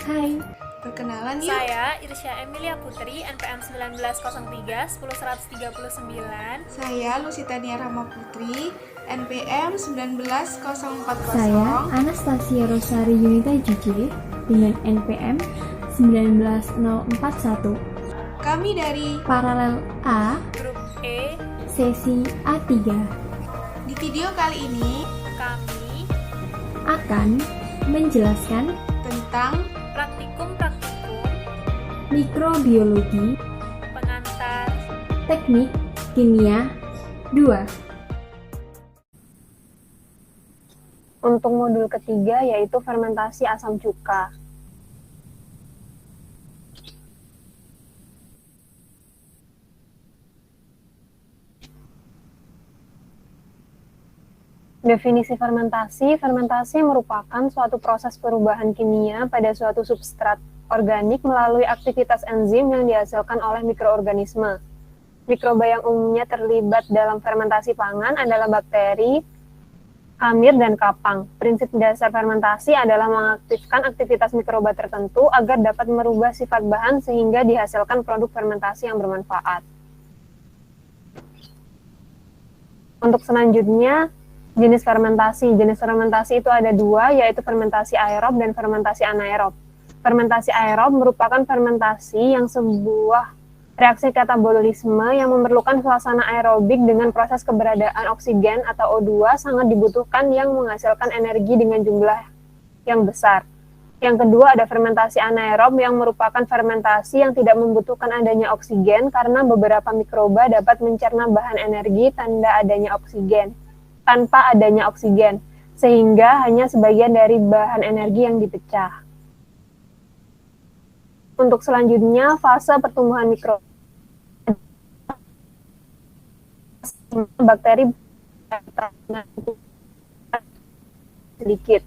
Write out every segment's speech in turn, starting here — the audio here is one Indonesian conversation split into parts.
Hai, Perkenalan yuk. Saya Irsya Emilia Putri, NPM 1903 10139. Saya Lusitania Rama Putri, NPM 19040. saya Anastasia Rosari Yunita JJ dengan NPM 19041. Kami dari Paralel A, Grup E, sesi A3 di video kali ini kami akan menjelaskan tentang praktikum mikrobiologi, pengantar teknik kimia 2. Untuk modul ketiga yaitu fermentasi asam cuka. Definisi fermentasi. Fermentasi merupakan suatu proses perubahan kimia pada suatu substrat organik melalui aktivitas enzim yang dihasilkan oleh mikroorganisme. Mikroba yang umumnya terlibat dalam fermentasi pangan adalah bakteri, hamir, dan kapang. Prinsip dasar fermentasi adalah mengaktifkan aktivitas mikroba tertentu agar dapat merubah sifat bahan sehingga dihasilkan produk fermentasi yang bermanfaat. Untuk selanjutnya, jenis fermentasi. Jenis fermentasi itu ada dua, yaitu fermentasi aerob dan fermentasi anaerob. Fermentasi aerob merupakan fermentasi yang sebuah reaksi katabolisme yang memerlukan suasana aerobik dengan proses keberadaan oksigen atau O2 sangat dibutuhkan yang menghasilkan energi dengan jumlah yang besar. Yang kedua ada fermentasi anaerob yang merupakan fermentasi yang tidak membutuhkan adanya oksigen karena beberapa mikroba dapat mencerna bahan energi tanpa adanya oksigen, sehingga hanya sebagian dari bahan energi yang dipecah. Untuk selanjutnya, fase pertumbuhan mikroba. Bakteri sedikit.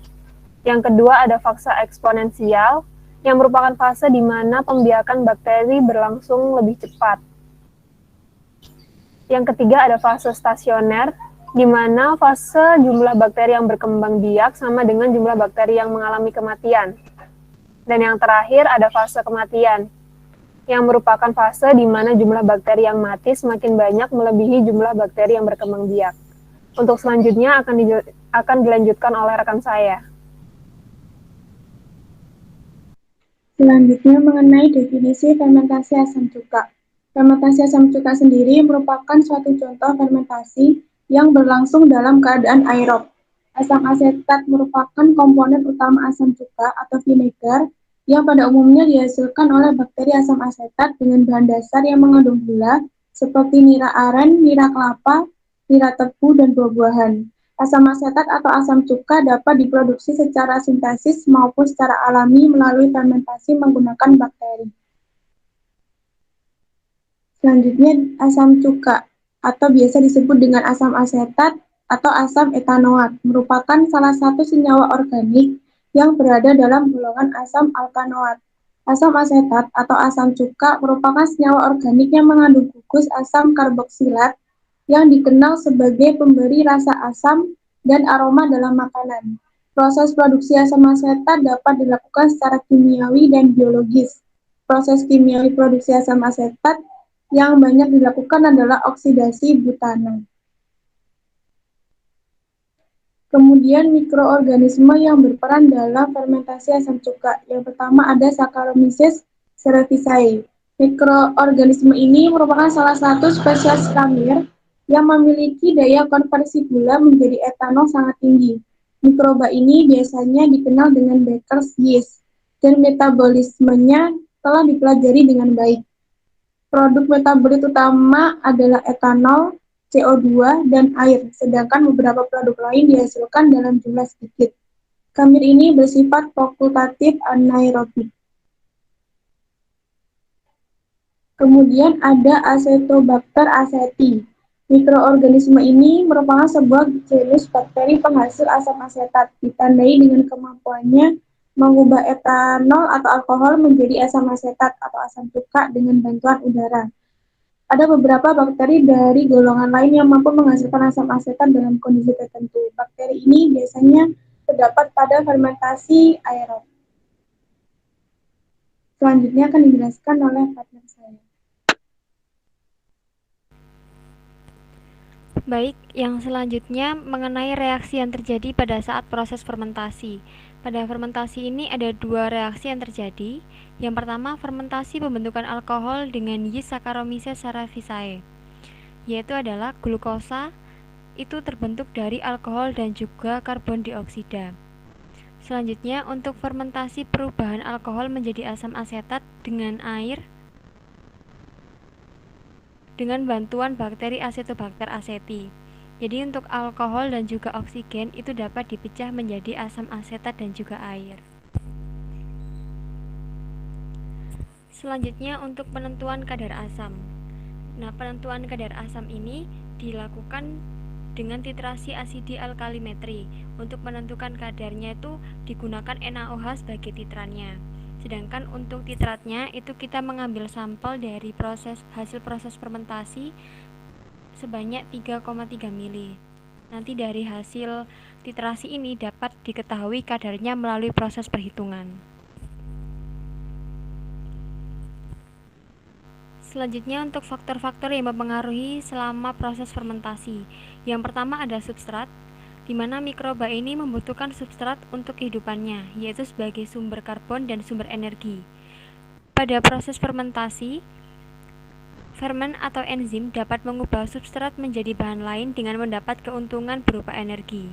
Yang kedua ada fase eksponensial, yang merupakan fase di mana pembiakan bakteri berlangsung lebih cepat. Yang ketiga ada fase stasioner, di mana fase jumlah bakteri yang berkembang biak sama dengan jumlah bakteri yang mengalami kematian. Dan yang terakhir ada fase kematian, yang merupakan fase di mana jumlah bakteri yang mati semakin banyak melebihi jumlah bakteri yang berkembang biak. Untuk selanjutnya akan dilanjutkan oleh rekan saya. Selanjutnya mengenai definisi fermentasi asam cuka. Fermentasi asam cuka sendiri merupakan suatu contoh fermentasi yang berlangsung dalam keadaan aerob. Asam asetat merupakan komponen utama asam cuka atau vinegar yang pada umumnya dihasilkan oleh bakteri asam asetat dengan bahan dasar yang mengandung gula seperti nira aren, nira kelapa, nira tebu, dan buah-buahan. Asam asetat atau asam cuka dapat diproduksi secara sintesis maupun secara alami melalui fermentasi menggunakan bakteri. Selanjutnya, asam cuka atau biasa disebut dengan asam asetat atau asam etanoat merupakan salah satu senyawa organik yang berada dalam golongan asam alkanoat. Asam asetat atau asam cuka merupakan senyawa organik yang mengandung gugus asam karboksilat yang dikenal sebagai pemberi rasa asam dan aroma dalam makanan. Proses produksi asam asetat dapat dilakukan secara kimiawi dan biologis. Proses kimiawi produksi asam asetat yang banyak dilakukan adalah oksidasi butana. Kemudian mikroorganisme yang berperan dalam fermentasi asam cuka. Yang pertama ada Saccharomyces cerevisiae. Mikroorganisme ini merupakan salah satu spesies khamir yang memiliki daya konversi gula menjadi etanol sangat tinggi. Mikroba ini biasanya dikenal dengan Baker's yeast dan metabolismenya telah dipelajari dengan baik. Produk metabolit utama adalah etanol, CO2, dan air, sedangkan beberapa produk lain dihasilkan dalam jumlah sedikit. Khamir ini bersifat fakultatif anaerobik. Kemudian ada Acetobacter aceti. Mikroorganisme ini merupakan sebuah genus bakteri penghasil asam asetat, ditandai dengan kemampuannya mengubah etanol atau alkohol menjadi asam asetat atau asam cuka dengan bantuan udara. Ada beberapa bakteri dari golongan lain yang mampu menghasilkan asam asetat dalam kondisi tertentu. Bakteri ini biasanya terdapat pada fermentasi aerob. Selanjutnya akan dijelaskan oleh partner saya. Baik, yang selanjutnya mengenai reaksi yang terjadi pada saat proses fermentasi. Pada fermentasi ini ada dua reaksi yang terjadi. Yang pertama, fermentasi pembentukan alkohol dengan yeast Saccharomyces cerevisiae, yaitu adalah glukosa itu terbentuk dari alkohol dan juga karbon dioksida. Selanjutnya, untuk fermentasi perubahan alkohol menjadi asam asetat dengan air dengan bantuan bakteri Acetobacter aceti. Jadi untuk alkohol dan juga oksigen itu dapat dipecah menjadi asam asetat dan juga air. Selanjutnya untuk penentuan kadar asam. Nah, penentuan kadar asam ini dilakukan dengan titrasi asidi alkalimetri. Untuk menentukan kadarnya itu digunakan NaOH sebagai titrannya. Sedangkan untuk titratnya itu kita mengambil sampel dari hasil proses fermentasi sebanyak 3,3 mili. Nanti dari hasil titrasi ini dapat diketahui kadarnya melalui proses perhitungan. Selanjutnya untuk faktor-faktor yang mempengaruhi selama proses fermentasi. Yang pertama ada substrat, di mana mikroba ini membutuhkan substrat untuk kehidupannya, yaitu sebagai sumber karbon dan sumber energi. Pada proses fermentasi, fermen atau enzim dapat mengubah substrat menjadi bahan lain dengan mendapat keuntungan berupa energi.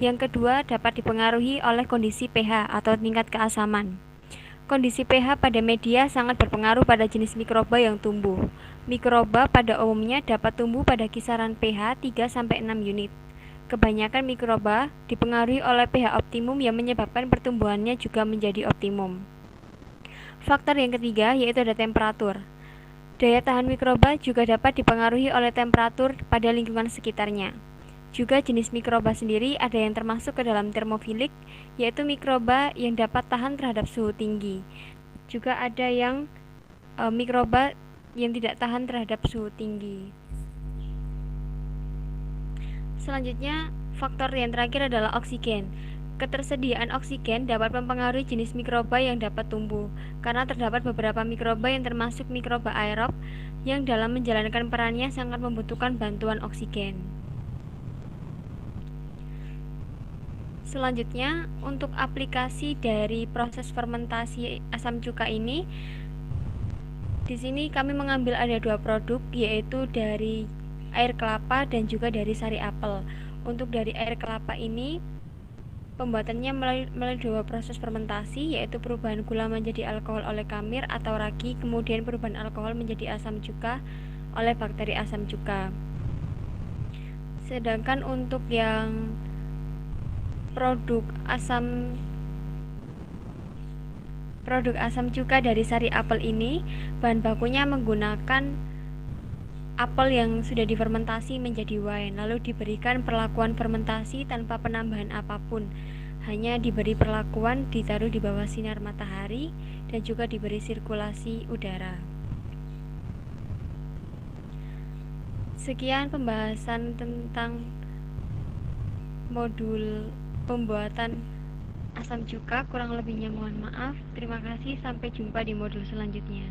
Yang kedua dapat dipengaruhi oleh kondisi pH atau tingkat keasaman. Kondisi pH pada media sangat berpengaruh pada jenis mikroba yang tumbuh. Mikroba pada umumnya dapat tumbuh pada kisaran pH 3-6 unit. Kebanyakan mikroba dipengaruhi oleh pH optimum yang menyebabkan pertumbuhannya juga menjadi optimum. Faktor yang ketiga yaitu ada temperatur. Daya tahan mikroba juga dapat dipengaruhi oleh temperatur pada lingkungan sekitarnya. Juga jenis mikroba sendiri ada yang termasuk ke dalam termofilik, yaitu mikroba yang dapat tahan terhadap suhu tinggi. Juga ada yang mikroba yang tidak tahan terhadap suhu tinggi. Selanjutnya, faktor yang terakhir adalah oksigen. Ketersediaan oksigen dapat mempengaruhi jenis mikroba yang dapat tumbuh, karena terdapat beberapa mikroba yang termasuk mikroba aerob yang dalam menjalankan perannya sangat membutuhkan bantuan oksigen. Selanjutnya, untuk aplikasi dari proses fermentasi asam cuka ini, di sini kami mengambil ada dua produk, yaitu dari air kelapa dan juga dari sari apel. Untuk dari air kelapa ini, pembuatannya melalui dua proses fermentasi, yaitu perubahan gula menjadi alkohol oleh kamir atau ragi, kemudian perubahan alkohol menjadi asam cuka oleh bakteri asam cuka. Sedangkan untuk yang produk asam cuka dari sari apel ini, bahan bakunya menggunakan apel yang sudah difermentasi menjadi wine, lalu diberikan perlakuan fermentasi tanpa penambahan apapun, hanya diberi perlakuan ditaruh di bawah sinar matahari dan juga diberi sirkulasi udara. Sekian pembahasan tentang modul pembuatan asam cuka, kurang lebihnya mohon maaf. Terima kasih, sampai jumpa di modul selanjutnya.